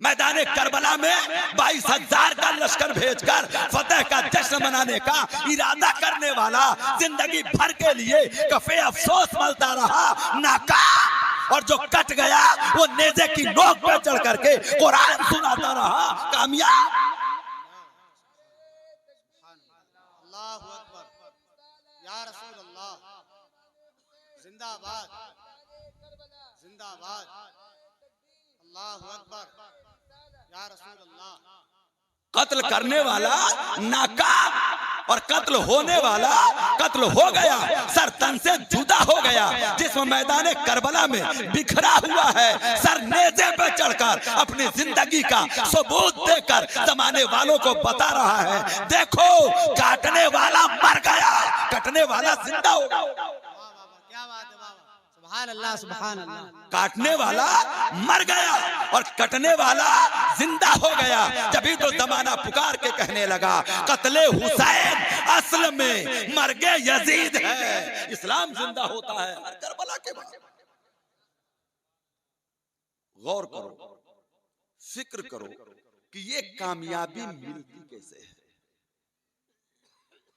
मैदान करबला में 22,000 का लश्कर भेजकर फतेह का जश्न मनाने का इरादा करने वाला जिंदगी भर के लिए कफे अफसोस मलता रहा, नाकाम। और जो कट गया वो नेज़े की नोक पर चढ़ करके कुरान सुनाता रहा, कामयाब। अल्लाहु अकबर, या रसूल अल्लाह, जिंदाबाद जिंदाबाद, अल्लाहु अकबर, या रसूल अल्लाह। कत्ल करने वाला नाकाम और कत्ल होने वाला कत्ल हो गया, सर तन से जुदा हो गया। जिसमें मैदान करबला में बिखरा हुआ है, सर नेज़े पे चढ़कर अपनी जिंदगी का सबूत देकर जमाने वालों को बता रहा है, देखो काटने वाला मर गया, कटने वाला जिंदा हो गया। क्या बात है बाबा, सुभान अल्लाह सुभान अल्लाह। काटने वाला मर गया और कटने वाला जिंदा हो गया। जभी तो जमाना पुकार के कहने लगा, कत्ले हुसैन असल में मर्गे यजीद है, इस्लाम जिंदा होता है हर करबला के बाद। गौर करो, फिक्र करो कि ये कामयाबी मिलती कैसे है।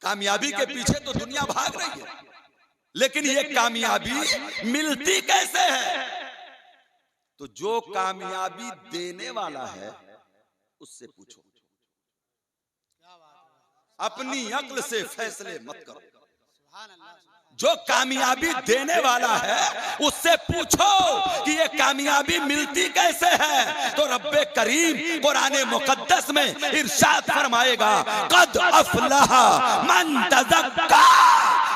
कामयाबी के पीछे तो दुनिया भाग रही है, लेकिन ये कामयाबी मिलती कैसे है। तो जो कामयाबी देने वाला है उससे पूछो, अपनी अक्ल से फैसले मत करो। जो कामयाबी देने वाला है उससे पूछो कि ये कामयाबी मिलती कैसे है। तो रब्बे करीम कुरान मुकद्दस में इरशाद फरमाएगा, कद अफलह मन तज़क्का,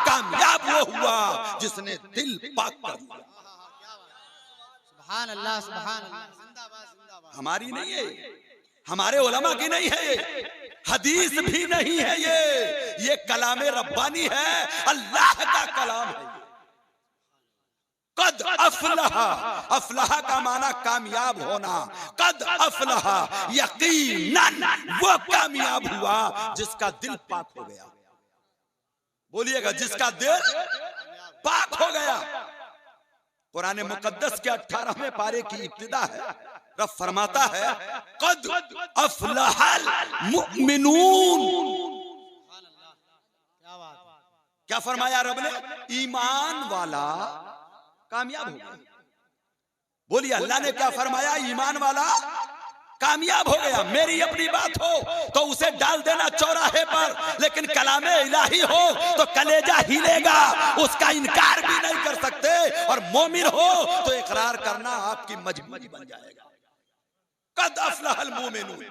कामयाब वो हुआ जिसने दिल पाक कर लिया। सुभान अल्लाह सुभान अल्लाह, जिंदाबाद जिंदाबाद। हमारी नहीं है, हमारे उलमा की नहीं है, हदीस भी नहीं है, ये कलाम रब्बानी है, अल्लाह का कलाम है। कद अफलह, अफलह का माना कामयाब होना, कद अफलह यकीनन वो कामयाब हुआ जिसका दिल पाक हो गया। बोलिएगा, जिसका दिल पाक हो गया। कुरान मुकद्दस के 18वें पारे की इब्तिदा है, रब फरमाता है, कद अफलहल मुमिनून। क्या फरमाया रब ने? ईमान वाला कामयाब हो गया। बोलिए, अल्लाह ने क्या फरमाया? ईमान वाला कामयाब हो गया। मेरी अपनी बात हो तो उसे डाल देना चौराहे पर, लेकिन कलामे इलाही हो तो कलेजा हिलेगा, उसका इनकार भी नहीं कर सकते। और मोमिन हो तो इकरार करना आपकी मजबूरी बन जाएगा। कद अफलहल मोमिनून,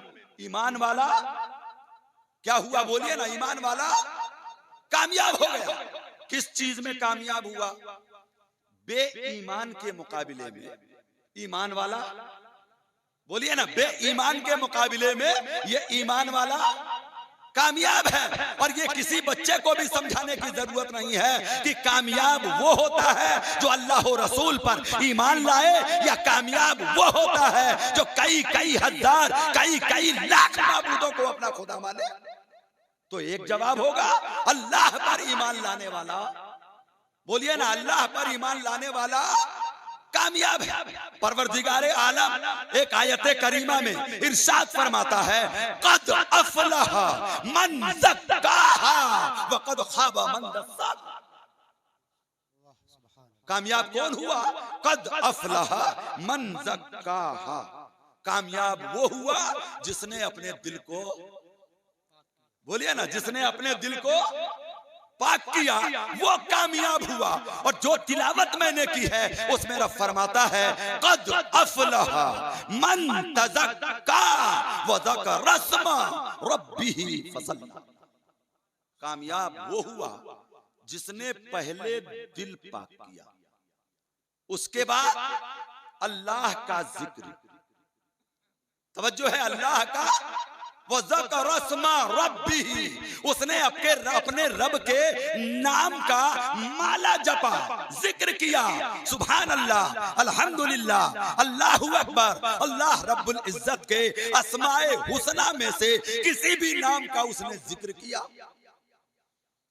ईमान वाला क्या हुआ? बोलिए ना, ईमान वाला कामयाब हो गया। किस चीज में कामयाब हुआ? बेईमान के मुकाबले में ईमान वाला, बोलिए ना, बेईमान के मुकाबले में ये ईमान वाला कामयाब है। और ये किसी बच्चे को भी समझाने की जरूरत नहीं है कि कामयाब वो होता है जो अल्लाह और रसूल पर ईमान लाए, या कामयाब वो होता है जो कई हजार कई लाख माबूदों को अपना खुदा माने। तो एक जवाब होगा, अल्लाह पर ईमान लाने वाला, बोलिए ना, अल्लाह पर ईमान लाने वाला कामयाब है। परवरदिगारे आलम एक आयते करीमा में इरशाद फरमाता है, कद अफलह मन ज़क्काहा व कद खाब मन दस्साहा। कामयाब कौन हुआ? कद अफलह मन ज़क्काहा, कामयाब वो हुआ जिसने अपने दिल को, बोलिए ना, जिसने अपने दिल को पाक किया, वो कामयाब हुआ। और जो तिलावत मैंने की है उसमें रब फरमाता है, कद अफलह मन तज़क्का व ज़कर रस्म रब्बिही फसल्ला। कामयाब वो हुआ जिसने पहले दिल पाक किया, उसके बाद अल्लाह का जिक्र, तवज्जो है, अल्लाह का, वो ज़कर रस्म रब्बिही, उसने अपने रब के नाम का माला जपा, जिक्र किया, सुभान अल्लाह, अल्हम्दुलिल्लाह, अल्लाहु अकबर। अल्लाह रब्बुल इज्जत के अस्माए हुस्ना में से किसी भी नाम का उसने जिक्र किया।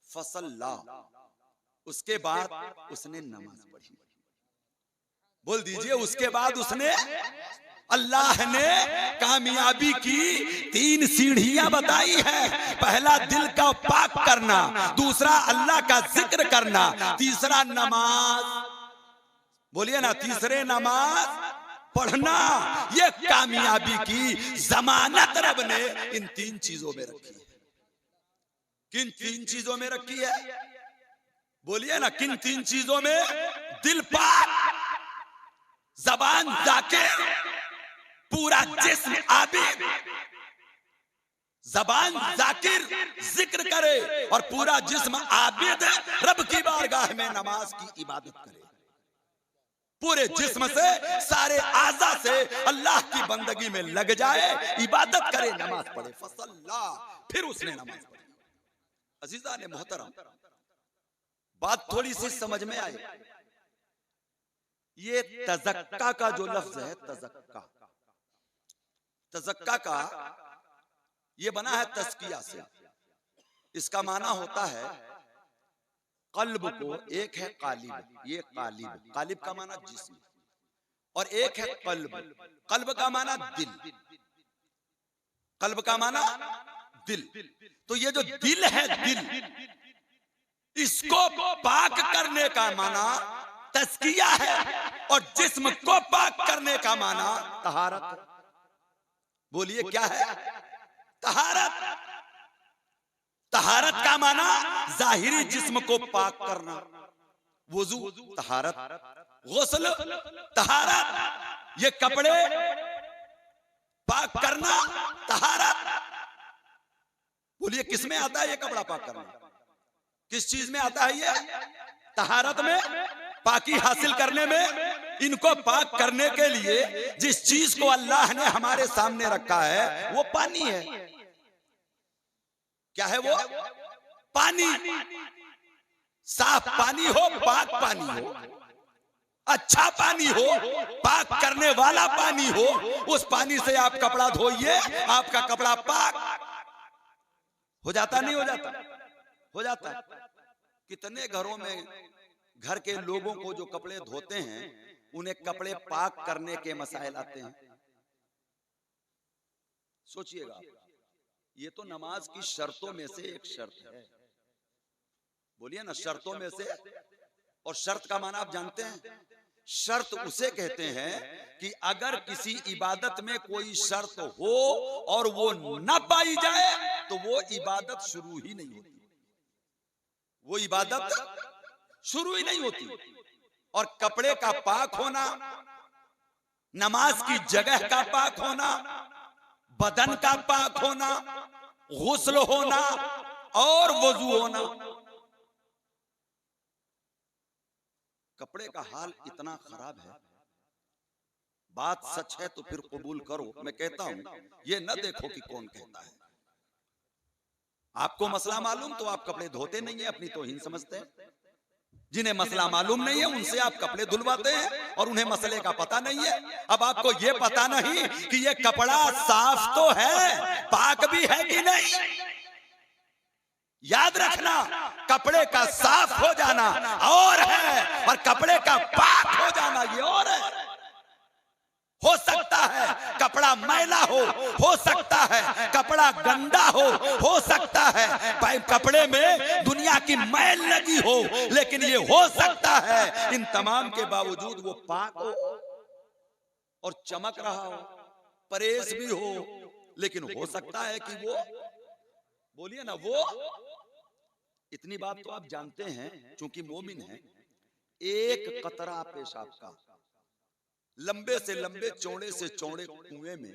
फसल्ला, उसके बाद उसने नमाज पढ़ी। बोल दीजिए, उसके बाद उसने अल्लाह ने कामयाबी की 3 सीढ़ियां बताई है। पहला दिल का पाक करना, दूसरा अल्लाह का जिक्र करना, तीसरा नमाज, बोलिए ना, तीसरे नमाज पढ़ना। ये कामयाबी की जमानत रब ने इन 3 चीजों में रखी है। किन 3 चीजों में रखी है? बोलिए ना, किन 3 चीजों में? दिल पाक, जबान जाकिर, पूरा जिस्म आबिद। जबान जाकिर जिक्र करे और पूरा जिस्म आबिद रब की बारगाह में नमाज की इबादत करे। पूरे जिस्म से, सारे आज़ा से अल्लाह की बंदगी में लग जाए, इबादत करे, नमाज पढ़े। फसल्ला, फिर उसने नमाज पढ़ी। अजीजा ने मोहतरम, बात थोड़ी सी समझ में आई। ये तज़क्का का जो लफ्ज है, तज़क्का का ये बना है तज़किया से। इसका माना होता है कल्ब को, एक है कालिब, ये कालिब, कालिब का माना जिस्म, और एक है कल्ब, कल्ब का माना दिल, कल्ब का माना दिल। तो ये जो दिल है, दिल, इसको पाक करने का माना तज़किया है, और जिस्म को पाक करने का माना तहारत। बोलिए क्या है? तहारत। तहारत का माना जाहिरी जिस्म को पाक करना, वुजू तहारत, गुस्ल तहारत, ये कपड़े पाक करना तहारत। बोलिए किस में आता है ये कपड़ा पाक करना? किस चीज में आता है ये? तहारत में, पाकी हासिल करने में। इनको पाक करने के लिए जिस चीज को अल्लाह ने हमारे सामने रखा है वो पानी है। क्या है वो? पानी। साफ पानी हो, पाक पानी हो, अच्छा पानी हो, पाक करने वाला पानी हो, उस पानी से आप कपड़ा धोइए, आपका कपड़ा पाक हो जाता। नहीं हो जाता? हो जाता है। कितने घरों में घर के लोगों को जो कपड़े धोते हैं, उन्हें कपड़े पाक करने के मसाइल आते हैं। सोचिएगा, ये तो नमाज की शर्तों में से एक शर्त है। बोलिए ना, शर्तों में से। और शर्त का माना आप जानते हैं? शर्त उसे कहते हैं कि अगर किसी इबादत में कोई शर्त हो और वो न पाई जाए तो वो इबादत शुरू ही नहीं होती। वो इबादत शुरू ही नहीं होती। और कपड़े का पाक होना, नमाज की जगह का पाक होना, बदन का पाक होना, गुस्ल होना और वजू होना। कपड़े का हाल इतना खराब है, बात सच है तो फिर कबूल करो। मैं कहता हूं, ये न देखो कि कौन कहता है। आपको मसला मालूम तो आप कपड़े धोते नहीं है, अपनी तौहीन समझते हैं। जिन्हें मसला मालूम नहीं है उनसे आप कपड़े धुलवाते हैं और उन्हें मसले का पता नहीं है। अब आपको ये पता नहीं कि ये कपड़ा साफ तो है, पाक भी है कि नहीं। याद रखना, कपड़े का साफ हो जाना और है, और कपड़े का पाक हो जाना ये और है। हो सकता है कपड़ा मैला हो सकता है कपड़ा गंदा हो सकता है कपड़े में दुनिया की मैल लगी हो, लेकिन ये हो सकता है इन तमाम के बावजूद वो पाक हो और चमक रहा हो, परेश भी हो, लेकिन हो सकता है कि वो, बोलिए ना, वो। इतनी बात तो आप जानते हैं, चूंकि मोमिन हैं, एक कतरा पेशाब का लंबे से लंबे, चौड़े से चौड़े कुएं में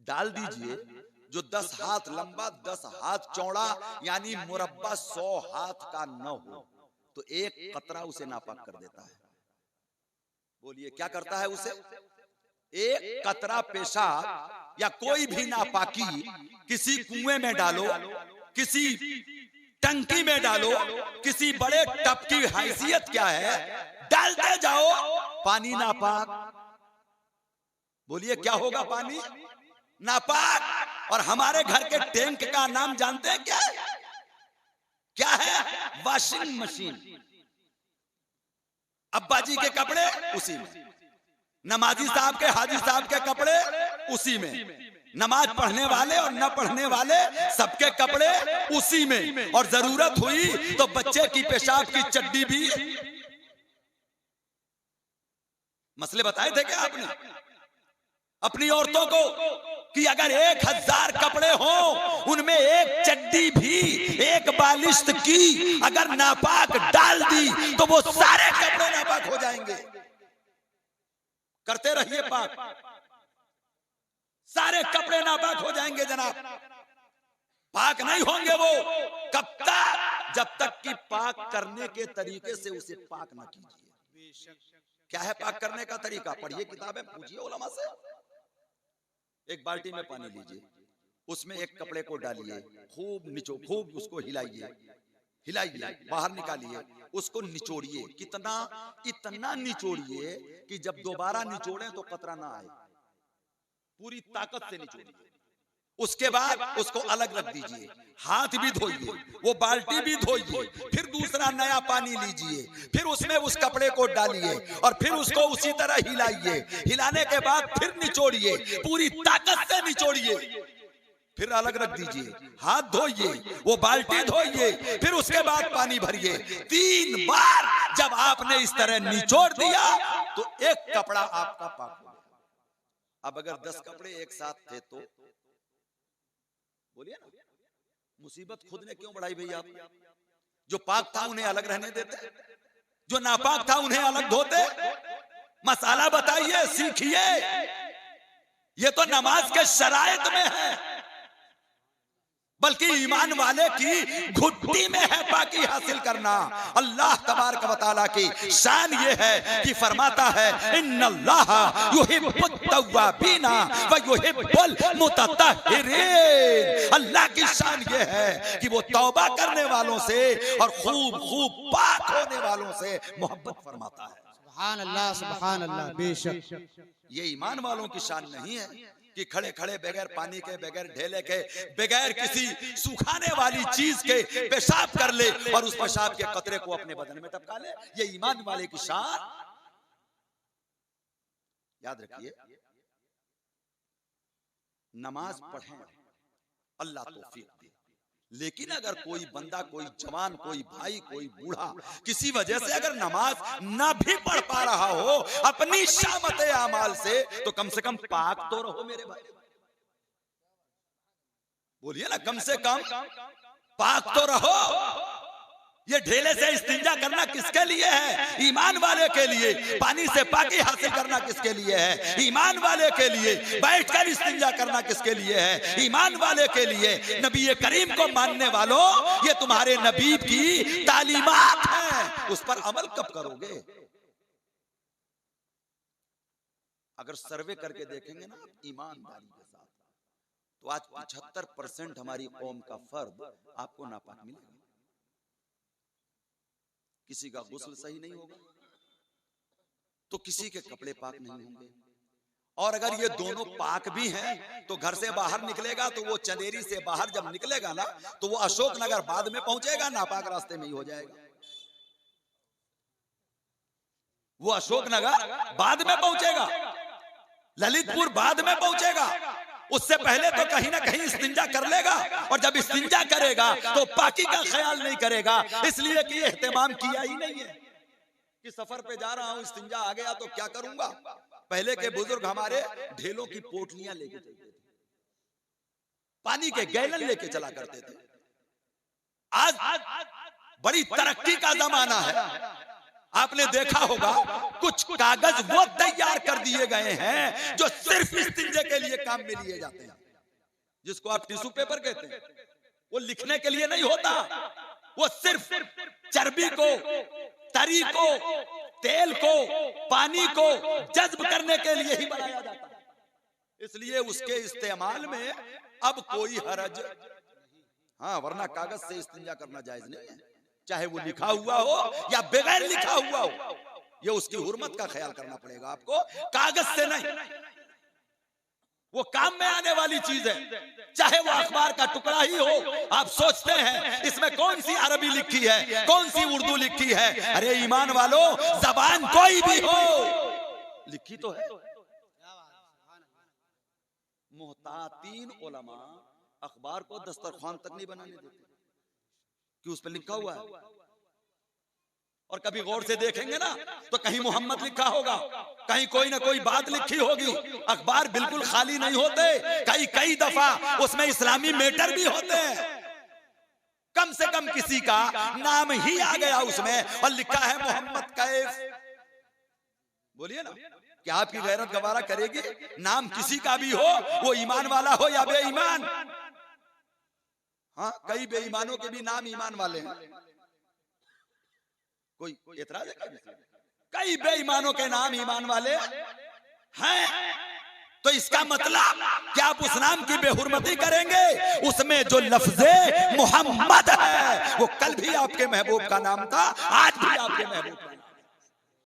डाल दीजिए, जो 10 हाथ लंबा 10 हाथ चौड़ा यानी मुरब्बा 100 हाथ का न हो, तो एक कतरा उसे नापाक कर देता है। बोलिए क्या करता है उसे? एक कतरा पेशाब या कोई भी नापाकी किसी कुएं में डालो, किसी टंकी में डालो, किसी बड़े टब की हैसियत क्या है, डालते जाओ, पानी नापाक। बोलिए क्या होगा? पानी नापाक। और हमारे घर के टैंक का नाम जानते हैं क्या है? क्या है? Washing machine. अब्बा जी के कपड़े उसी में, नमाजी साहब के, हाजी साहब के कपड़े उसी में, नमाज पढ़ने वाले और न पढ़ने वाले सबके कपड़े उसी में, और जरूरत हुई तो बच्चे की पेशाब की चड्डी भी। मसले बताए थे क्या आपने अपनी औरतों को कि अगर 1000 कपड़े हो उनमें एक चड्डी भी, एक बालिश्त की अगर नापाक डाल दी तो वो सारे कपड़े नापाक हो जाएंगे। करते रहिए पाक, सारे कपड़े नापाक हो जाएंगे जनाब। पाक नहीं होंगे वो कब तक? जब तक कि पाक करने के तरीके से उसे पाक ना कीजिए। क्या है पाक करने का तरीका? पढ़िए किताबें, पूछिए उलमा से। एक बाल्टी में पानी लीजिए, उसमें एक कपड़े को डालिए, खूब उसको हिलाइए, बाहर निकालिए, उसको निचोड़िए। कितना? इतना निचोड़िए कि जब दोबारा निचोड़ें तो कतरा ना आए, पूरी ताकत से निचोड़िए। उसके बाद उसको अलग रख दीजिए, हाथ भी धोइए, वो बाल्टी भी धोइए, फिर दूसरा नया पानी लीजिए, फिर उसमें उस कपड़े को डालिए और फिर उसको उसी तरह हिलाइए। हिलाने के बाद फिर निचोड़िए, पूरी ताकत से निचोड़िए, फिर अलग रख दीजिए, हाथ धोइए, वो बाल्टी धोइए, फिर उसके बाद पानी भरिए। 3 बार जब आपने इस तरह निचोड़ दिया तो एक कपड़ा आपका पाक हो गया। अब अगर 10 कपड़े एक साथ थे तो बोलिए ना, मुसीबत खुद ने क्यों बढ़ाई भैया? आप जो पाक था उन्हें अलग रहने देते, जो नापाक था उन्हें अलग धोते। मसाला बताइए, सीखिए। ये तो नमाज के शराइत में है, बल्कि ईमान वाले की घुट्टी में है पाकी हासिल करना। अल्लाह तबारक व तआला की शान ये है कि फरमाता है इन्नल्लाह युहिब्बुत तव्वाबीना व युहिब्बुल मुतत्तहिरीन। अल्लाह की शान ये है कि वो तौबा करने वालों से और खूब पाक होने वालों से मोहब्बत फरमाता है। सुभान अल्लाह, सुभान अल्लाह। बेशक ये ईमान वालों की शान नहीं है कि खड़े खड़े बगैर पानी के, बगैर ढेले के, बगैर किसी सुखाने वाली चीज के पेशाब कर ले और उस पेशाब के कतरे को अपने बदन में टपका ले। ये ईमान वाले की शान। याद रखिए, नमाज पढ़ें, अल्लाह तौफीक दे, लेकिन अगर कोई बंदा, कोई जवान, कोई भाई, कोई बूढ़ा किसी वजह से अगर नमाज ना भी पढ़ पा रहा हो अपनी शामते आमाल से, तो कम से कम पाक तो रहो मेरे भाई। बोलिए ना, कम से कम पाक तो रहो। ये ढेले से इस्तिंजा करना किसके लिए है? ईमान वाले के लिए। पानी से पाकी हासिल करना किसके लिए है? ईमान वाले के लिए। बैठकर इस्तिंजा करना किसके लिए है? ईमान वाले के लिए। नबी करीम को मानने वालों, ये तुम्हारे नबी की तालीमात है, उस पर अमल कब करोगे? अगर सर्वे करके देखेंगे ना ईमानदारी के साथ, तो आज 75% हमारी कौम का फर्द आपको नापाक मिलेगा। किसी का गुस्ल सही नहीं होगा तो किसी के कपड़े पाक नहीं होंगे, और अगर ये दोनों पाक भी हैं तो घर से बाहर निकलेगा तो वो चंदेरी से बाहर जब निकलेगा ना तो वो अशोकनगर बाद में पहुंचेगा, नापाक रास्ते में ही हो जाएगा। वो अशोकनगर बाद में पहुंचेगा, ललितपुर बाद में पहुंचेगा, उससे पहले तो कहीं ना कहीं इस्तिंजा कर लेगा, और जब इस्तिंजा करेगा तो पाकी का ख्याल नहीं करेगा, इसलिए कि एहतमाम किया ही नहीं है कि सफर पे जा रहा हूं, इस्तिंजा आ गया तो क्या करूंगा। पहले के बुजुर्ग हमारे ढेलों की पोटलियां लेके चलते थे, पानी के गैलन लेके चला करते थे। आज बड़ी तरक्की का जमाना है, आपने देखा होगा कुछ कागज वो तैयार कर दिए गए हैं जो सिर्फ इस्तिंजे के लिए काम में लिए जाते हैं, जिसको आप टिश्यू पेपर कहते हैं। वो लिखने के लिए नहीं होता, वो सिर्फ चर्बी को, तरी को, तेल को, पानी को जज्ब करने के लिए ही बनाया जाता है। इसलिए उसके इस्तेमाल में अब कोई हरज, हाँ, वरना कागज से इस्तिंजा करना जायज नहीं है, चाहे वो लिखा हुआ हो या बगैर लिखा हुआ हो। ये उसकी हुर्मत का ख्याल करना पड़ेगा आपको, कागज से नहीं। वो काम में आने वाली चीज है, चाहे वो अखबार का टुकड़ा ही हो। आप सोचते हैं इसमें कौन सी अरबी लिखी है, कौन सी उर्दू लिखी है? अरे ईमान वालों, जबान कोई भी हो, लिखी तो है। क्या बात है, सुभान अल्लाह। मुहतातीन उलमा अखबार को दस्तरखान तक नहीं बनाने देते कि उस पर लिखा हुआ है। और कभी गौर से देखेंगे ना तो कहीं मोहम्मद लिखा होगा, कहीं कोई ना कोई बात लिखी होगी। अखबार बिल्कुल खाली नहीं होते, कई दफा उसमें इस्लामी मैटर भी होते हैं। कम से कम किसी का नाम ही आ गया उसमें और लिखा है मोहम्मद कैफ। बोलिए ना, क्या आपकी गैरत गवारा करेगी? नाम किसी का भी हो, वो ईमान वाला हो या बेईमान। हाँ, कई बेईमानों के भी नाम ईमान वाले हैं। कोई एतराज है? कई बेईमानों के नाम ईमान वाले हैं। तो इसका मतलब कि आप उस नाम की बेहुरमती करेंगे, उसमें जो लफ्ज़े मोहम्मद है वो कल भी आपके महबूब का नाम था, आज भी आपके महबूब का।